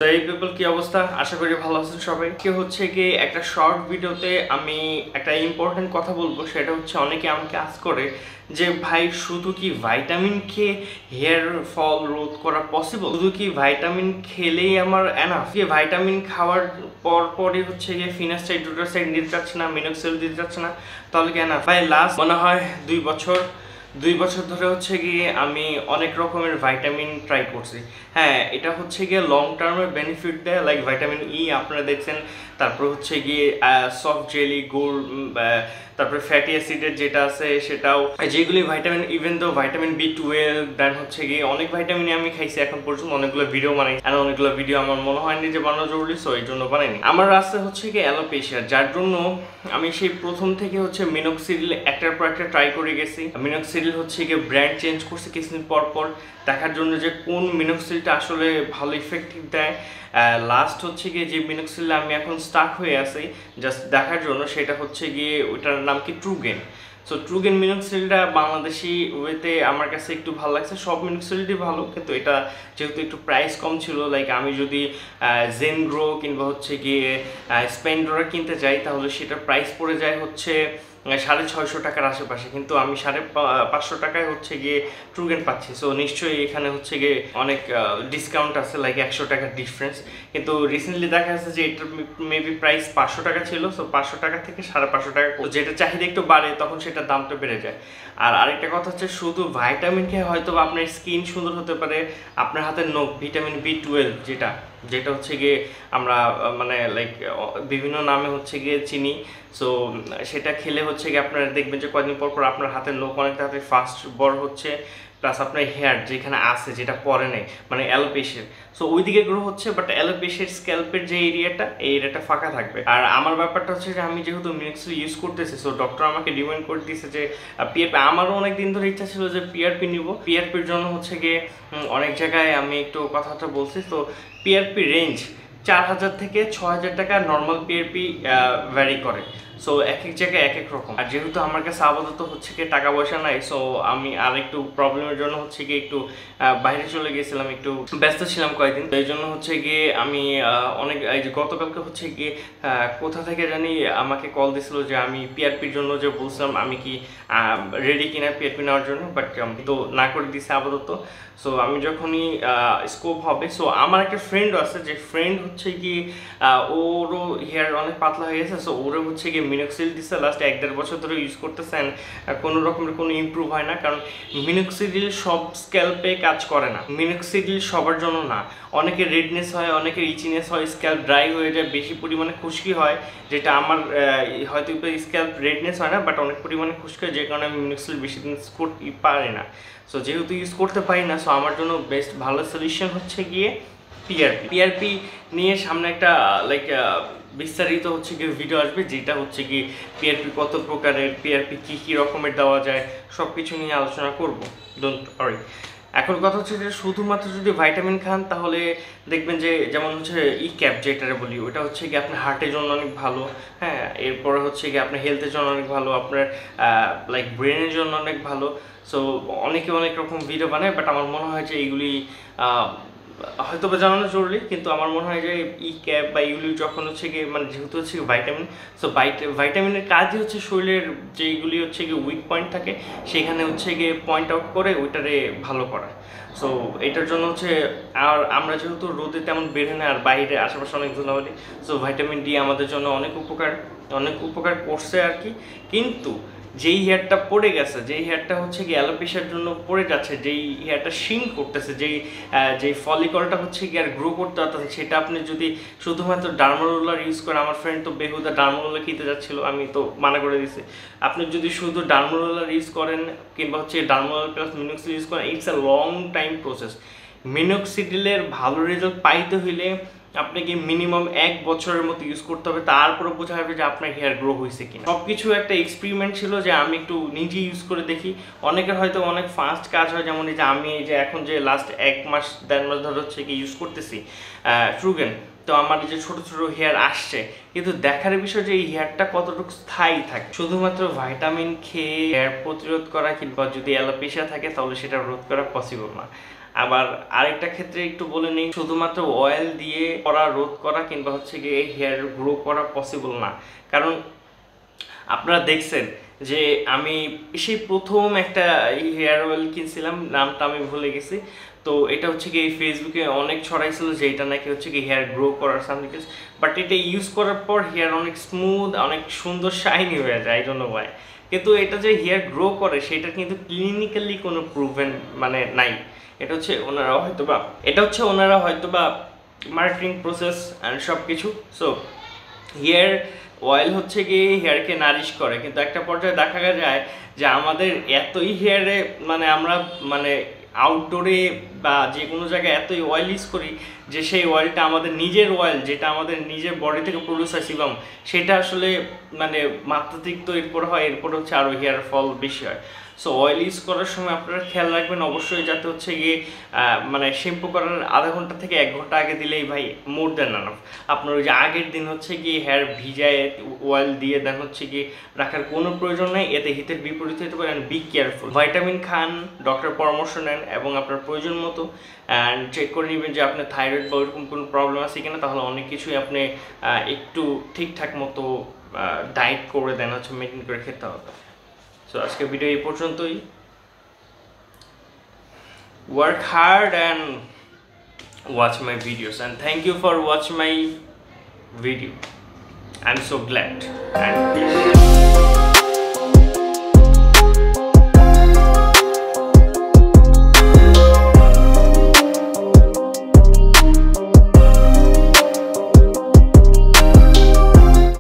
তো এই পিপল কি অবস্থা, আশা করি ভালো আছেন সবাই। কি হচ্ছে কি একটা শর্ট ভিডিওতে আমি একটা ইম্পর্টেন্ট কথা বলবো, সেটা হচ্ছে অনেকে আমাকে আস্ক করে যে ভাই শুধু কি ভাইটামিন খেয়ে হেয়ার ফল রোধ করা পসিবল? শুধু কি ভাইটামিন খেলেই আমার এনাফ? কি ভাইটামিন খাওয়ার পরই হচ্ছে গিয়ে ফিনাস্টাইড, ডুটাসাইড নিতে চাচ্ছে না, মিনোক্সিল দিতে চাচ্ছে না, তাহলে কি এনাফ? ভাই লাস্ট মনে হয় 2 বছর ধরে হচ্ছে গিয়ে আমি অনেক রকমের ভাইটামিন ট্রাই করছি। হ্যাঁ, এটা হচ্ছে গিয়ে লং টার্মের বেনিফিট দেয়, লাইক ভিটামিন ই আপনারা দেখছেন, তারপর হচ্ছে গিয়ে সফট জেলি, গুড়, তারপরে ফ্যাটি অ্যাসিডের যেটা আছে সেটাও, যেগুলি vitamin, even though vitamin B12, দেন হচ্ছে গিয়ে অনেক ভিটামিন আমি খাইছি এখন পর্যন্ত, অনেকগুলো ভিডিও বানাই, আর অনেকগুলো ভিডিও আমার মনে হয়নি যে বানানো জরুরি, সো এই জন্য বানাইনি। আমার আছে হচ্ছে গিয়ে অ্যালোপেশিয়া, যার জন্য আমি সেই প্রথম থেকে হচ্ছে মিনোক্সিডিল একটার পর একটা ট্রাই করে গেছি। মিনোক্সিডিল হচ্ছে গিয়ে ব্র্যান্ড চেঞ্জ করছে কিছুদিন পর পর, দেখার জন্য যে কোন মিনোক্সিলটা আসলে ভালো ইফেক্টিভ দেয়। লাস্ট হচ্ছে গিয়ে যে মিনোক্সিল আমি এখন স্টাক হয়ে আছি জাস্ট দেখার জন্য, সেটা হচ্ছে গিয়ে ওইটার নাম কি ট্রুগেন। সো ট্রুগেন মিনোক্সিলটা বাংলাদেশি ওয়েতে আমার কাছে একটু ভালো লাগছে। সব মিনোক্সিলটি ভালো, কিন্তু এটা যেহেতু একটু প্রাইস কম ছিল, লাইক আমি যদি জেনগ্রো কিংবা হচ্ছে গিয়ে স্পেন্ডোরা কিনতে চাই তাহলে সেটার প্রাইস পড়ে যায় হচ্ছে 650 টাকার আশেপাশে, কিন্তু আমি 550 টাকায় হচ্ছে গিয়ে ট্রুগেন পাচ্ছি। সো নিশ্চয়ই এখানে হচ্ছে গিয়ে অনেক ডিসকাউন্ট আছে, লাইক 100 টাকার ডিফারেন্স। কিন্তু রিসেন্টলি দেখা যাচ্ছে যে এটার মেবি প্রাইস 500 টাকা ছিল, সো 500 টাকা থেকে 550 টাকা, যেটা চাহিদা একটু বাড়ে তখন সেটার দামটা বেড়ে যায়। আর আরেকটা কথা হচ্ছে, শুধু ভাইটামিন খেয়ে হয়তো আপনার স্কিন সুন্দর হতে পারে, আপনার হাতের নখ, ভিটামিন B12 যেটা হচ্ছে গিয়ে আমরা মানে লাইক বিভিন্ন নামে হচ্ছে গিয়ে চিনি। সো সেটা খেলে হচ্ছে গিয়ে আপনারা দেখবেন যে কয়েকদিন পর পর আপনার হাতের নখ অনেক তাড়াতাড়ি ফাস্ট বড় হচ্ছে, প্লাস আপনার হেয়ার যেখানে আছে যেটা পরে নেই, মানে অ্যালোপেশিয়ার, সো ওইদিকে গ্রো হচ্ছে, বাট অ্যালোপেশিয়ার স্ক্যাল্পের যে এরিয়াটা, এই এরিয়াটা ফাঁকা থাকবে। আর আমার ব্যাপারটা হচ্ছে যে আমি যেহেতু মিনোক্সিল ইউজ করতেছি, সো ডক্টর আমাকে রিকমেন্ড করে দিয়েছে যে পিআরপি। আমারও অনেক দিন ধরে ইচ্ছা ছিল যে পিআরপি নিব। পিআরপির জন্য হচ্ছে গিয়ে অনেক জায়গায় আমি একটু কথাটা বলছি। তো পিআরপি রেঞ্জ 4000 থেকে 6000 টাকা নর্মাল পিআরপি ভ্যারি করে। সো এক এক জায়গায় এক এক রকম। আর যেহেতু আমার কাছে আপাতত হচ্ছে কি টাকা পয়সা নাই, সো আমি আর একটু প্রবলেমের জন্য হচ্ছে গিয়ে একটু বাইরে চলে গিয়েছিলাম, একটু ব্যস্ত ছিলাম কয়েকদিন। এই জন্য হচ্ছে গিয়ে আমি অনেক, এই যে গতকালকে হচ্ছে গিয়ে কোথা থেকে জানি আমাকে কল দিছিল যে আমি পিআরপির জন্য যে বলছিলাম আমি কি রেডি কিনা পিআরপি নেওয়ার জন্য, বাট তো না করে দিছে আপাতত। সো আমি যখনই স্কোপ হবে, সো আমার একটা ফ্রেন্ডও আছে, যে ফ্রেন্ড হচ্ছে কি ওরও হেয়ার অনেক পাতলা হয়ে গেছে, সো ওরও হচ্ছে গিয়ে মিনোক্সিল দিচ্ছে, লাস্ট 1-1.5 বছর ধরে ইউজ করতেছেন, কোনো রকমের কোনো ইমপ্রুভ হয় না। কারণ মিনোক্সিডিল সব স্ক্যাল্পে কাজ করে না, মিনোক্সিডিল সবার জন্য না। অনেকের রেডনেস হয়, অনেকের ইচিনেস হয়, স্ক্যাল্প ড্রাই হয়ে যায়, বেশি পরিমাণে খুশকি হয়, যেটা আমার হয়তো স্ক্যাল্প রেডনেস হয় না, বাট অনেক পরিমাণে খুশকি হয়, যে কারণে আমি মিনোক্সিল বেশি দিন ইউজ করতে পারি না। সো যেহেতু ইউজ করতে পারি না, সো আমার জন্য বেস্ট ভালো সলিউশন হচ্ছে গিয়ে পিআরপি নিয়ে সামনে একটা লাইক বিস্তারিত হচ্ছে গিয়ে ভিডিও আসবে, যেটা হচ্ছে কি পিআরপি কত প্রকারের, পিআরপি কী কী রকমের দেওয়া যায়, সব কিছু নিয়ে আলোচনা করব। Don't worry. এখন কথা হচ্ছে যে শুধুমাত্র যদি ভাইটামিন খান তাহলে দেখবেন যে, যেমন হচ্ছে ই ক্যাপ যেটারে বলি, ওটা হচ্ছে কি আপনার হার্টের জন্য অনেক ভালো। হ্যাঁ, এরপরে হচ্ছে কি আপনার হেলথের জন্য অনেক ভালো, আপনার লাইক ব্রেনের জন্য অনেক ভালো। সো অনেকে অনেক রকম ভিডিও বানায়, বাট আমার মনে হয় যে এইগুলি হয়তো বা জানানো জরুরি, কিন্তু আমার মনে হয় যে ই ক্যাপ বা এগুলি যখন হচ্ছে গিয়ে, মানে যেহেতু হচ্ছে ভাইটামিন, সো ভাইটামিনের কাজই হচ্ছে শরীরের যেইগুলি হচ্ছে গিয়ে উইক পয়েন্ট থাকে সেখানে হচ্ছে গিয়ে পয়েন্ট আউট করে ওইটারে ভালো করা। সো এটার জন্য হচ্ছে, আর আমরা যেহেতু রোদে তেমন বের হয় না, আর বাইরে আশেপাশে অনেক ধুলাবালি, সো ভিটামিন ডি আমাদের জন্য অনেক উপকার করছে আর কি। কিন্তু যেই হেয়ারটা পড়ে গেছে, যেই হেয়ারটা হচ্ছে কি অ্যালোপেশিয়ার জন্য পড়ে যাচ্ছে, যেই হেয়ারটা শিং করতেছে, যেই ফলিকলটা হচ্ছে কি আর গ্রো করতে পারতেছে, সেটা আপনি যদি শুধুমাত্র ডার্মারোলার ইউজ করেন, আমার ফ্রেন্ড তো বেহুদা ডার্মারোলার কিনতে যাচ্ছিলো, আমি তো মানা করে দিয়েছি। আপনি যদি শুধু ডার্মারোলার ইউজ করেন কিংবা হচ্ছে ডার্মারোলার প্লাস মিনোক্সিডিল ইউজ করেন, it's a long time process. মিনোক্সিডিলের ভালো রেজাল্ট পাইতে হইলে আপনাকে মিনিমাম 1 বছরের মতো ইউজ করতে হবে, তারপরে বোঝা যাবে যে আপনার হেয়ার গ্রো হয়েছে কিনা। সব কিছু একটা এক্সপেরিমেন্ট ছিল, যে আমি একটু নিজে ইউজ করে দেখি। অনেকের হয়তো অনেক ফাস্ট কাজ হয়, যেমন এই যে আমি এই যে এখন যে লাস্ট 1-1.5 মাস ধরে হচ্ছে কি ইউজ করতেছি ট্রুগেন, তো আমার যে ছোট ছোট হেয়ার আসছে, কিন্তু দেখার বিষয় যে এই হেয়ারটা কতটুকু স্থায়ী থাকে। শুধুমাত্র ভাইটামিন খেয়ে হেয়ার প্রতিরোধ করা কিংবা যদি অ্যালোপেশিয়া থাকে তাহলে সেটা রোধ করা পসিবল না। আবার আরেকটা ক্ষেত্রে একটু বলে নিই, শুধুমাত্র অয়েল দিয়ে করা, রোধ করা কিংবা হচ্ছে গিয়ে হেয়ার গ্রো করা পসিবল না। কারণ আপনারা দেখছেন যে আমি সেই প্রথম একটা হেয়ার অয়েল কিনছিলাম, নামটা আমি ভুলে গেছি। তো এটা হচ্ছে কি ফেসবুকে অনেক ছড়াইছিল যে এটা নাকি হচ্ছে কি হেয়ার গ্রো করার সামথিং, বাট এটা ইউজ করার পর হেয়ার অনেক স্মুথ, অনেক সুন্দর শাইনি হয়ে যায়, আই ডোন্ট নো ওয়াই। কিন্তু এটা যে হেয়ার গ্রো করে সেটা কিন্তু ক্লিনিক্যালি কোনো প্রুভেন মানে নাই। এটা হচ্ছে ওনারা হয়তোবা মার্কেটিং প্রসেস অ্যান্ড সব কিছু। সো হেয়ার অয়েল হচ্ছে গিয়ে হেয়ারকে নারিশ করে, কিন্তু একটা পর্যায়ে দেখা যায় যে আমাদের এতই হেয়ারে মানে আমরা মানে আউটডোরে বা যে কোনো জায়গায় এতই অয়েল ইউজ করি যে সেই অয়েলটা আমাদের নিজের অয়েল, যেটা আমাদের নিজের বডি থেকে প্রডিউস হয় সিবাম, সেটা আসলে মানে মাত্রাতিরিক্ত এরপর হয়, এরপর হচ্ছে আরও হেয়ার ফল বেশি হয়। সো অয়েল ইউজ করার সময় আপনারা খেয়াল রাখবেন অবশ্যই যাতে হচ্ছে গিয়ে মানে শ্যাম্পু করার আধা ঘন্টা থেকে 1 ঘন্টা আগে দিলেই ভাই মোর দেন আনাফ। আপনার ওই যে আগের দিন হচ্ছে গিয়ে হেয়ার ভিজায় অয়েল দিয়ে দেন হচ্ছে গিয়ে রাখার কোনো প্রয়োজন নেই, এতে হিতের বিপরীত হতে পারে। Be careful, vitamin Khan, doctor পরামর্শ নেন এবং আপনার প্রয়োজন মতো অ্যান্ড চেক করে নেবেন যে আপনার থাইরয়েড বা ওরকম কোনো প্রবলেম আছে কিনা, তাহলে অনেক কিছুই আপনি একটু ঠিকঠাক মতো ডায়েট করে দেন হচ্ছে মেনটেন করে খেতে হবে। সো আজকের ভিডিও এই পর্যন্তই। Work hard and watch my videos, and thank you for watching my video. I'm so glad and peace.